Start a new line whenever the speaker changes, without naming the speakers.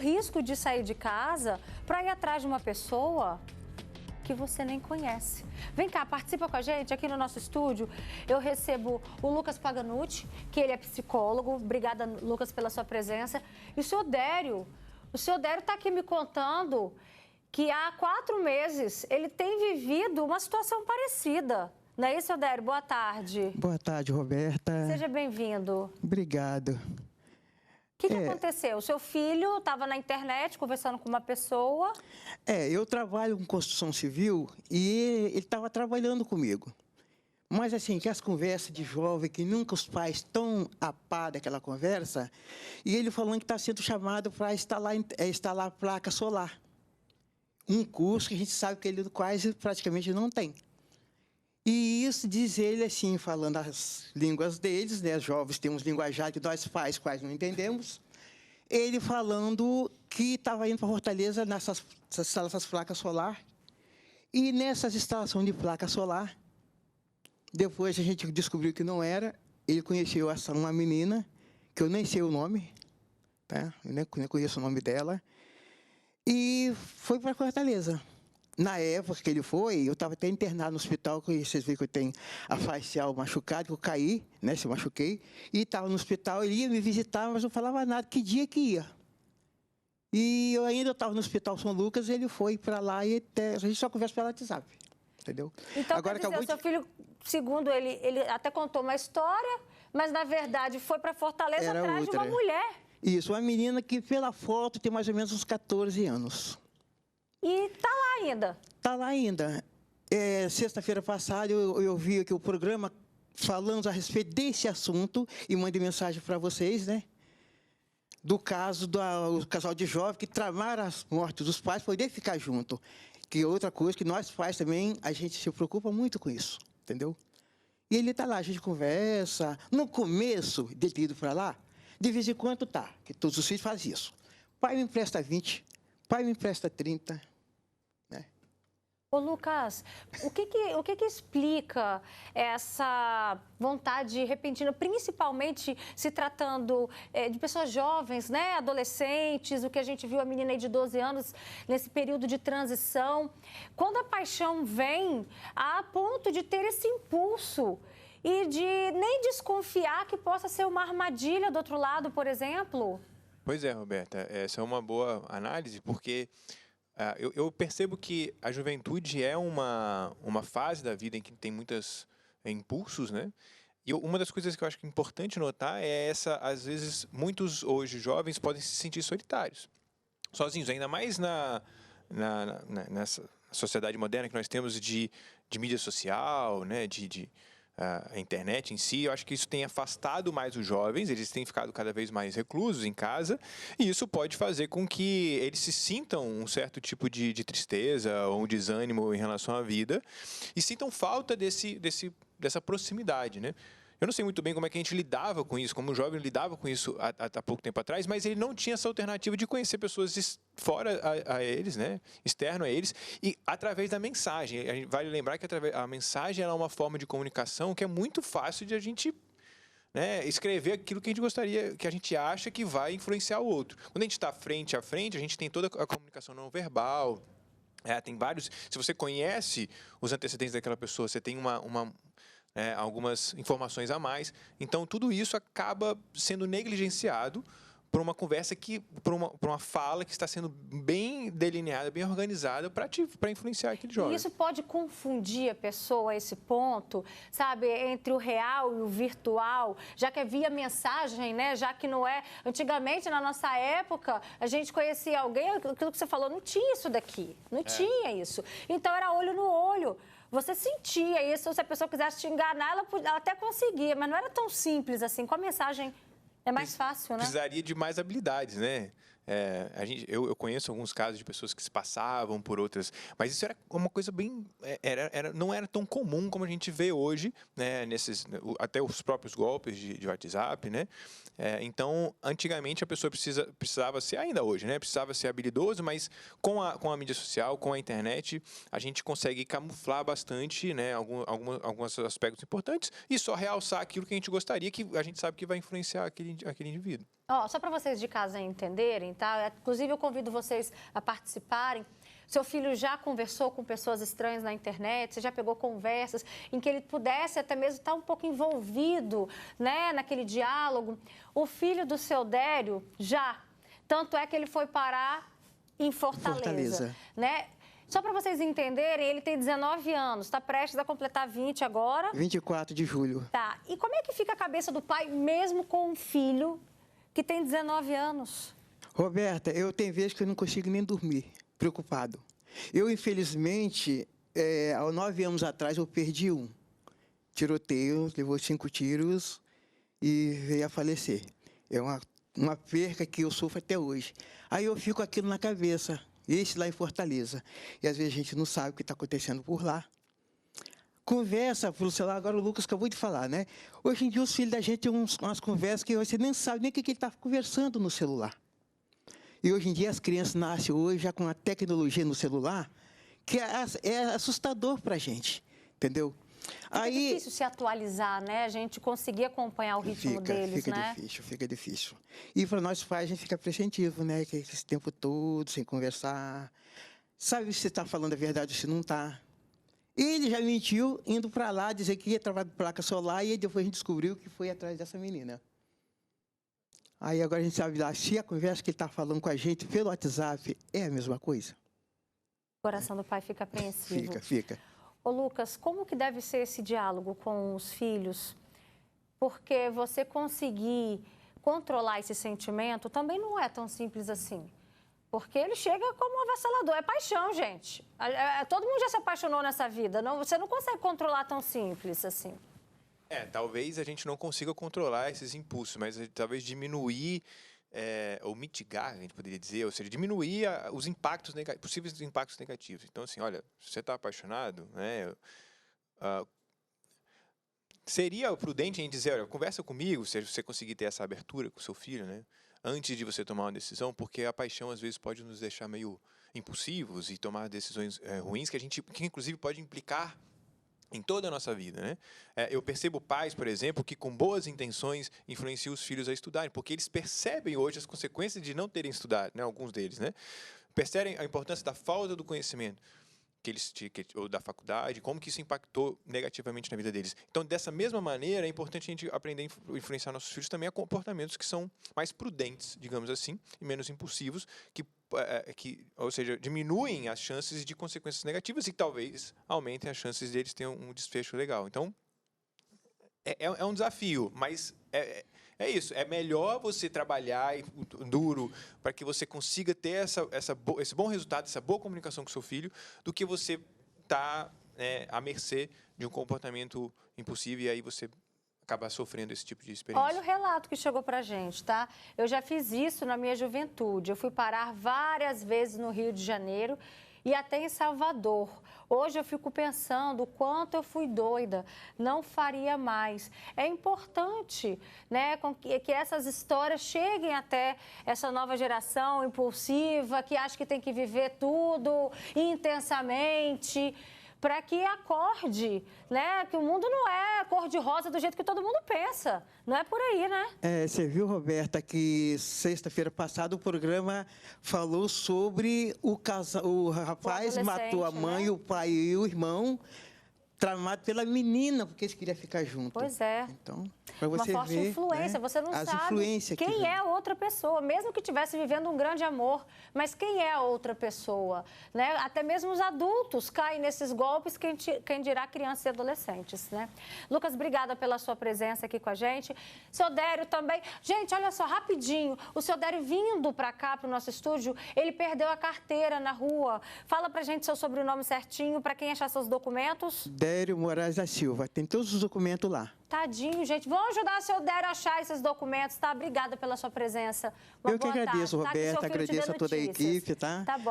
risco de sair de casa para ir atrás de uma pessoa que você nem conhece. Vem cá, participa com a gente aqui no nosso estúdio. Eu recebo o Lucas Paganutti, que ele é psicólogo. Obrigada, Lucas, pela sua presença. E o senhor Dério está aqui me contando que há 4 meses ele tem vivido uma situação parecida. Não é isso, Dério? Boa tarde.
Boa tarde, Roberta.
Seja bem-vindo.
Obrigado.
O que aconteceu? O seu filho estava na internet conversando com uma pessoa.
Eu trabalho com construção civil e ele estava trabalhando comigo. Mas assim, que as conversas de jovem, que nunca os pais estão a par daquela conversa, e ele falando que está sendo chamado para instalar placa solar. Um curso que a gente sabe que ele quase praticamente não tem. E isso diz ele assim, falando as línguas deles, né? Os jovens têm uns linguajar que nós pais quase não entendemos. Ele falando que estava indo para Fortaleza instalar essas placas solar. E nessas instalações de placa solar, depois a gente descobriu que não era. Ele conheceu uma menina, que eu nem sei o nome, tá? Eu nem conheço o nome dela. E foi para Fortaleza. Na época que ele foi, eu estava até internado no hospital, que vocês viram que eu tenho a facial machucada, que eu caí, né, se machuquei, e estava no hospital, ele ia me visitar, mas não falava nada, que dia que ia. E eu ainda estava no Hospital São Lucas, ele foi para lá e a gente só conversa pelo WhatsApp, entendeu?
Então, agora, quer dizer, o seu filho, segundo ele até contou uma história, mas, na verdade, foi para Fortaleza atrás de uma mulher.
Isso, uma menina que, pela foto, tem mais ou menos uns 14 anos.
E está lá ainda?
Está lá ainda. Sexta-feira passada eu vi aqui o programa falando a respeito desse assunto e mandei mensagem para vocês, né? Do caso do casal de jovens que tramaram as mortes dos pais para poder ficar junto. Que é outra coisa que nós pais também, a gente se preocupa muito com isso, entendeu? E ele está lá, a gente conversa. No começo de ter ido para lá, de vez em quando tá, que todos os filhos fazem isso. Pai me empresta 20, pai me empresta 30. Né?
Ô, Lucas, o que explica essa vontade repentina, principalmente se tratando de pessoas jovens, né, adolescentes, o que a gente viu a menina aí de 12 anos nesse período de transição, quando a paixão vem a ponto de ter esse impulso e de nem desconfiar que possa ser uma armadilha do outro lado, por exemplo?
Pois é, Roberta, essa é uma boa análise, porque eu percebo que a juventude é uma fase da vida em que tem muitos impulsos, né? E uma das coisas que eu acho que é importante notar é às vezes, muitos hoje jovens podem se sentir solitários, sozinhos, ainda mais nessa sociedade moderna que nós temos de mídia social, né? A internet em si, eu acho que isso tem afastado mais os jovens, eles têm ficado cada vez mais reclusos em casa, e isso pode fazer com que eles se sintam um certo tipo de tristeza ou um desânimo em relação à vida e sintam falta dessa proximidade, né? Eu não sei muito bem como é que a gente lidava com isso, como o jovem lidava com isso há pouco tempo atrás, mas ele não tinha essa alternativa de conhecer pessoas fora a eles, né? Externo a eles, e através da mensagem. A gente vale lembrar que a mensagem é uma forma de comunicação que é muito fácil de a gente, né, escrever aquilo que a gente gostaria, que a gente acha que vai influenciar o outro. Quando a gente está frente a frente, a gente tem toda a comunicação não verbal. Tem vários. Se você conhece os antecedentes daquela pessoa, você tem algumas informações a mais. Então, tudo isso acaba sendo negligenciado por uma conversa por uma fala que está sendo bem delineada, bem organizada para influenciar aquele jovem.
E isso pode confundir a pessoa a esse ponto, sabe, entre o real e o virtual, já que é via mensagem, né? Já que não é... Antigamente, na nossa época, a gente conhecia alguém, aquilo que você falou, não tinha isso daqui, não tinha isso. Então, era olho no olho. Você sentia isso, se a pessoa quisesse te enganar, ela até conseguia, mas não era tão simples assim. Com a mensagem é mais fácil, né?
Precisaria de mais habilidades, né? Eu conheço alguns casos de pessoas que se passavam por outras, mas isso era uma coisa bem... não era tão comum como a gente vê hoje, né, até os próprios golpes de WhatsApp, né? Então, antigamente, a pessoa precisava ser, ainda hoje, né? Precisava ser habilidoso, mas com a mídia social, com a internet, a gente consegue camuflar bastante, né, alguns aspectos importantes e só realçar aquilo que a gente gostaria, que a gente sabe que vai influenciar aquele indivíduo.
Ó, só para vocês de casa entenderem, tá? Inclusive, eu convido vocês a participarem. Seu filho já conversou com pessoas estranhas na internet? Você já pegou conversas em que ele pudesse até mesmo estar um pouco envolvido, né, naquele diálogo? O filho do seu Dério já. Tanto é que ele foi parar em Fortaleza. Né? Só para vocês entenderem, ele tem 19 anos, está prestes a completar 20 agora.
24 de julho.
Tá. E como é que fica a cabeça do pai, mesmo com um filho que tem 19 anos?
Roberta, eu tenho vezes que eu não consigo nem dormir, preocupado. Eu, infelizmente, há 9 anos atrás, eu perdi um tiroteio, levou 5 tiros e veio a falecer. É uma perca que eu sofro até hoje. Aí eu fico aquilo na cabeça, esse lá em Fortaleza. E às vezes a gente não sabe o que está acontecendo por lá. Conversa pelo celular, agora o Lucas acabou de falar, né? Hoje em dia os filhos da gente têm umas conversas que você nem sabe nem o que ele está conversando no celular. E hoje em dia as crianças nascem hoje já com a tecnologia no celular, que é assustador para a gente, entendeu?
É difícil se atualizar, né? A gente conseguir acompanhar o ritmo deles, né?
Fica difícil. E para nós pais a gente fica apreensivo, né? Que esse tempo todo sem conversar. Sabe se você está falando a verdade ou se não está. Ele já mentiu indo para lá, dizer que ia trabalhar de placa solar e depois a gente descobriu que foi atrás dessa menina. Aí agora a gente sabe lá, se a conversa que ele está falando com a gente pelo WhatsApp é a mesma coisa.
O coração do pai fica apreensivo.
Fica.
Ô Lucas, como que deve ser esse diálogo com os filhos? Porque você conseguir controlar esse sentimento também não é tão simples assim. Porque ele chega como um avassalador. É paixão, gente. Todo mundo já se apaixonou nessa vida. Você não consegue controlar tão simples assim.
Talvez a gente não consiga controlar esses impulsos, mas talvez diminuir ou mitigar, a gente poderia dizer, ou seja, diminuir os impactos possíveis impactos negativos. Então, assim, olha, se você está apaixonado, né, seria prudente a gente dizer, olha, conversa comigo, se você conseguir ter essa abertura com o seu filho, né, antes de você tomar uma decisão, porque a paixão às vezes pode nos deixar meio impulsivos e tomar decisões ruins que inclusive pode implicar em toda a nossa vida, né? Eu percebo pais, por exemplo, que com boas intenções influenciam os filhos a estudarem, porque eles percebem hoje as consequências de não terem estudado, né? Alguns deles, né? Percebem a importância da falta do conhecimento ou da faculdade, como que isso impactou negativamente na vida deles. Então, dessa mesma maneira, é importante a gente aprender a influenciar nossos filhos também a comportamentos que são mais prudentes, digamos assim, e menos impulsivos, ou seja, diminuem as chances de consequências negativas e talvez aumentem as chances deles terem um desfecho legal. Então, é um desafio, mas é isso. É melhor você trabalhar duro para que você consiga ter esse bom resultado, essa boa comunicação com o seu filho, do que você estar à mercê de um comportamento impulsivo e aí você acabar sofrendo esse tipo de experiência.
Olha o relato que chegou pra gente, tá? Eu já fiz isso na minha juventude. Eu fui parar várias vezes no Rio de Janeiro e até em Salvador. Hoje eu fico pensando o quanto eu fui doida, não faria mais. É importante, né, que essas histórias cheguem até essa nova geração impulsiva, que acha que tem que viver tudo intensamente, para que acorde, né, que o mundo não é cor-de-rosa do jeito que todo mundo pensa. Não é por aí, né?
Você viu, Roberta, que sexta-feira passada o programa falou sobre o rapaz matou a mãe, né? O pai e o irmão, tramado pela menina, porque eles queriam ficar juntos.
Pois é.
Então, para você ver,
uma forte influência, né? Você não sabe quem é a outra pessoa, mesmo que estivesse vivendo um grande amor, mas quem é a outra pessoa, né? Até mesmo os adultos caem nesses golpes, quem dirá crianças e adolescentes, né? Lucas, obrigada pela sua presença aqui com a gente. Seu Dério também. Gente, olha só, rapidinho, o seu Dério vindo para cá, para o nosso estúdio, ele perdeu a carteira na rua. Fala pra gente seu sobrenome certinho, para quem achar seus documentos.
Dério Moraes da Silva, tem todos os documentos lá.
Tadinho, gente. Vamos ajudar o seu Dério a achar esses documentos, tá? Obrigada pela sua presença.
Eu que agradeço, Roberta, agradeço a toda a equipe, tá?
Tá bom.